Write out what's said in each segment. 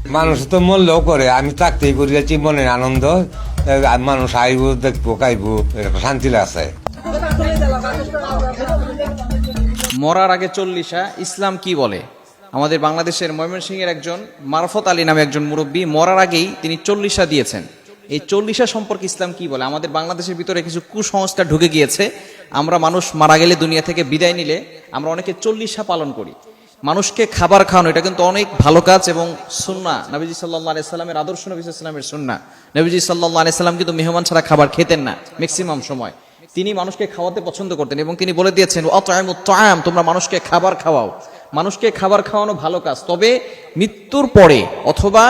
মানুষ তো মূল্যও করে, আমি থাকতেই করিয়াছি মনের আনন্দ। মানুষ আইব, দেখবো, খাইবো, এটা শান্তি আছে। মরার আগে চল্লিশা ইসলাম কি বলে? আমাদের বাংলাদেশের ময়মনসিংহের একজন মারফত আলী নামে একজন মুরব্বী মরার আগেই তিনি চল্লিশা দিয়েছেন। এই চল্লিশা সম্পর্কে ইসলাম কি বলে? আমাদের বাংলাদেশের ভিতরে কিছু কুসংস্কার ঢুকে গিয়েছে। আমরা মানুষ মারা গেলে, দুনিয়া থেকে বিদায় নিলে আমরা অনেকে চল্লিশা পালন করি। মানুষকে খাবার খাওয়ানো এটা কিন্তু অনেক ভালো কাজ এবং সুন্নাহ। নবীজি সাল্লাল্লাহু আলাইহি সাল্লামের আদর্শ, নবী সাল্লাল্লাহু আলাইহি সাল্লামের সুন্নাহ। নবীজি সাল্লাল্লাহু আলাইহি সাল্লাম কিন্তু মেহমান ছাড়া খাবার খেতেন না ম্যাক্সিমাম সময়। তিনি মানুষকে খাওয়াতে পছন্দ করতেন এবং তিনি বলে দিয়েছেন, আত'আমুত তা'আম, তোমরা মানুষকে খাবার খাওয়াও। মানুষকে খাবার খাওয়ানো ভালো কাজ, তবে মৃত্যুর পরে অথবা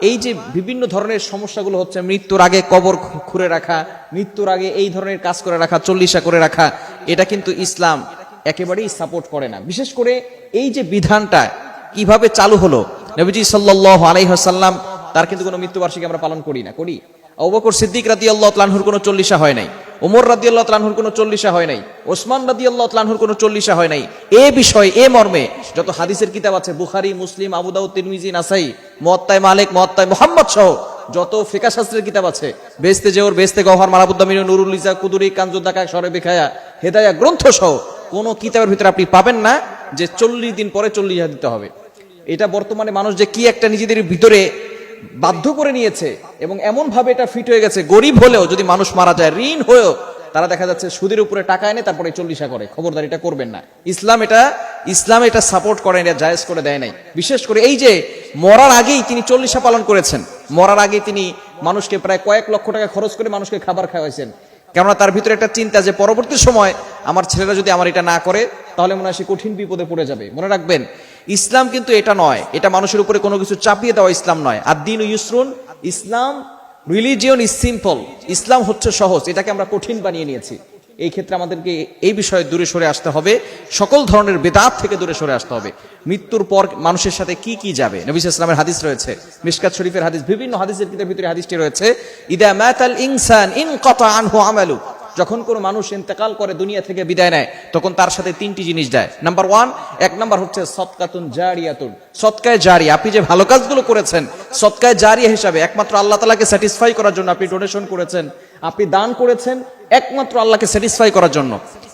এই যে বিভিন্ন ধরনের সমস্যাগুলো হচ্ছে, মৃত্যুর আগে কবর খুঁড়ে রাখা, মৃত্যুর আগে এই ধরনের কাজ করে রাখা, চল্লিশা করে রাখা, এটা কিন্তু ইসলাম একেবারেই সাপোর্ট করে না। বিশেষ করে এই যে বিধানটা কিভাবে চালু হলো, নবীজি সাল্লাল্লাহু আলাইহি ওয়াসাল্লাম তার কিন্তু কোনো মৃত্যুবার্ষিকী আমরা পালন করি না, করি? আবু বকর সিদ্দিক রাদিয়াল্লাহু তাআলা আনহুর কোনো চল্লিশা হয় নাই, ওমর রাদিয়াল্লাহু তাআলা আনহুর কোনো চল্লিশা হয় নাই, ওসমান রাদিয়াল্লাহু তাআলা আনহুর কোনো চল্লিশা হয় নাই। এ বিষয়, এ মর্মে যত হাদিসের কিতাব আছে, বুখারী, মুসলিম, আবু দাউদ, তিরমিজি, নাসাই, মুওয়াত্তা মালিক, মুওয়াত্তা মুহাম্মদ সহ যত ফিকহ শাস্ত্রের কিতাব আছে, বেহেশতে জওহর, বেহেশতে গওহর, মারাবুদ্দামিন, নুরুল ইসা, কুদুরি, কানজুদ্দাকা, শরে বিখায়া, হেদায়া গ্রন্থ সহ কোন কিতাবের ভিতরে আপনি পাবেন না যে 40 দিন পরে চল্লিশা দিতে হবে। এটা বর্তমানে মানুষ যে কি একটা নিজেদের ভিতরে বাধ্য করে নিয়েছে এবং এমন ভাবে এটা ফিট হয়ে গেছে, গরিব হলেও যদি মানুষ মারা যায়, ঋণ হয়েও তারা দেখা যাচ্ছে সুদের উপরে টাকা এনে তারপরে চল্লিশা করে। খবরদার, এটা করবেন না। ইসলাম এটা সাপোর্ট করে, এটা জায়েজ করে দেয় নাই। বিশেষ করে এই যে মরার আগেই তিনি চল্লিশা পালন করেছেন, মরার আগেই তিনি মানুষকে প্রায় কয়েক লক্ষ টাকা খরচ করে মানুষকে খাবার খাওয়াইছেন। কেননা তার ভিতরে একটা চিন্তা যে পরবর্তী সময় আমার ছেলেরা যদি আমার এটা না করে তাহলে মনে হয় সে কঠিন বিপদে পড়ে যাবে। মনে রাখবেন, ইসলাম কিন্তু এটা নয়, এটা মানুষের উপরে কোনো কিছু চাপিয়ে দেওয়া ইসলাম নয়। আদ-দীন ইউসরুন, ইসলাম রিলিজিয়ন ইজ সিম্পল, ইসলাম হচ্ছে সহজ, এটাকে আমরা কঠিন বানিয়ে নিয়েছি। এই ক্ষেত্রে আমাদেরকে এই বিষয়ে দূরে সরে আসতে হবে, সকল ধরনের বিদআত থেকে দূরে সরে আসতে হবে। মৃত্যুর পর মানুষের সাথে কি কি যাবে, নবী সাল্লাল্লাহু আলাইহি ওয়াসাল্লামের হাদিস রয়েছে, মিশকাত শরীফের হাদিস, বিভিন্ন হাদিসের কিতাবের ভিতরে হাদিসটি রয়েছে, ইদা মাতাল ইনসান ইনকাতা আনহু আমালু, যখন কোনো মানুষ ইন্তেকাল করে, দুনিয়া থেকে বিদায় নেয়, তখন তার সাথে তিনটি জিনিস যায়। নাম্বার ওয়ান, এক নাম্বার হচ্ছে সদকাতুন জারিয়াতুন, সদকায়ে জারিয়া। আপনি যে ভালো কাজগুলো করেছেন সদকায়ে জারিয়া হিসাবে, একমাত্র আল্লাহ তাআলাকে স্যাটিসফাই করার জন্য আপনি ডোনেশন করেছেন, আপনি দান করেছেন একমাত্র আল্লাহকে স্যাটিসফাই করার জন্য,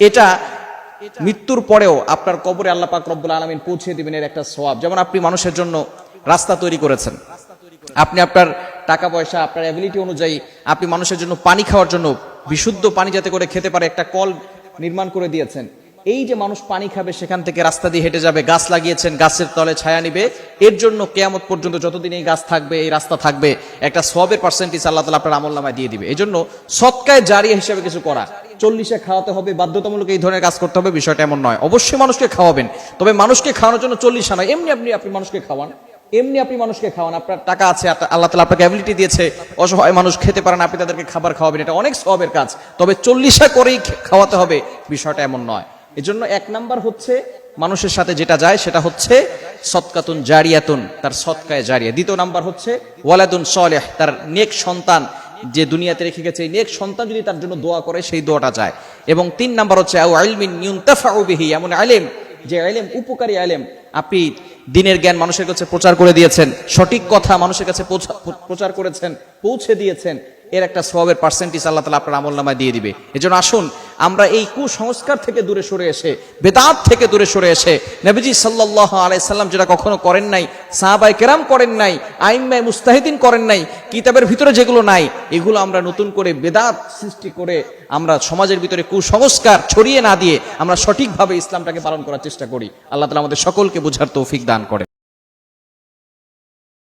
এটা মৃত্যুর পরেও আপনার কবরে আল্লাহ পাক রব্বুল আলামিন পৌঁছে দিবেন, এর একটা সওয়াব। যেমন আপনি মানুষের জন্য রাস্তা তৈরি করেছেন, আপনি আপনার টাকা পয়সা, আপনার অ্যাবিলিটি অনুযায়ী আপনি মানুষের জন্য পানি খাওয়ার জন্য বিশুদ্ধ পানি যাতে করে খেতে পারে একটা কল নির্মাণ করে দিয়েছেন। এই যে মানুষ পানি খাবে, সেখান থেকে রাস্তা দিয়ে হেঁটে যাবে, গাছ লাগিয়েছেন, গাছের তলে ছায়া নিবে, এর জন্য কিয়ামত পর্যন্ত যতদিন এই গাছ থাকবে, এই রাস্তা থাকবে, একটা সওয়াবের পার্সেন্টেজ আল্লাহ তাআলা আপনার আমলনামায় দিয়ে দিবে। এই জন্য সদকায়ে জারিয়া হিসেবে কিছু করা, চল্লিশে খাওয়াতে হবে, বাধ্যতামূলক এই ধরনের কাজ করতে হবে, বিষয়টা এমন নয়। অবশ্যই মানুষকে খাওয়াবেন, তবে মানুষকে খাওয়ানোর জন্য চল্লিশা নয়, এমনি আপনি মানুষকে খাওয়ান, এমনি আপনি মানুষকে খাওয়ান। আপনার টাকা আছে, আল্লাহ তাআলা আপনাকে অ্যাবিলিটি দিয়েছে, অসহায় মানুষ খেতে পারেন, আপনি তাদেরকে খাবার খাওয়াবেন, এটা অনেক সওয়াবের কাজ, তবে চল্লিশা করেই খাওয়াতে হবে, বিষয়টা এমন নয়। এজন্য এক নাম্বার হচ্ছে মানুষের সাথে যেটা যায় সেটা হচ্ছে সদকাতুন জারিয়াতুন, তার সদকায়ে জারিয়া। দ্বিতীয় নাম্বার হচ্ছে ওয়ালাদুন সালেহ, তার নেক সন্তান যে দুনিয়াতে রেখে গেছে, এই নেক সন্তান যদি তার জন্য দোয়া করে, সেই দোয়াটা যায়। এবং তিন নাম্বার হচ্ছে আও ইলমিন ইউনতাফাউ বিহি, এমন ইলম যে ইলম উপকারী ইলম, আপনি দ্বীনের জ্ঞান মানুষের কাছে প্রচার করে দিয়েছেন, সঠিক কথা মানুষের কাছে প্রচার করেছেন, পৌঁছে দিয়েছেন, এর একটা সওয়াবের পার্সেন্টেজ আল্লাহ তাআলা আপনার আমলনামায় দিয়ে দিবে। এজন্য আসুন আমরা এই কুসংস্কার থেকে দূরে সরে এসে, বেদাত থেকে দূরে সরে এসে, নবীজি সাল্লাল্লাহু আলাইহি সাল্লাম যেটা কখনো করেন নাই, সাহাবায়ে কেরাম করেন নাই, আইম্মায়ে মুজতাহিদিন করেন নাই, কিতাবের ভিতরে যেগুলো নাই, এগুলো আমরা নতুন করে বেদাত সৃষ্টি করে আমরা সমাজের ভিতরে কুসংস্কার ছড়িয়ে না দিয়ে আমরা সঠিকভাবে ইসলামটাকে পালন করার চেষ্টা করি। আল্লাহ তাআলা আমাদের সকলকে বুঝার তৌফিক দান করেন।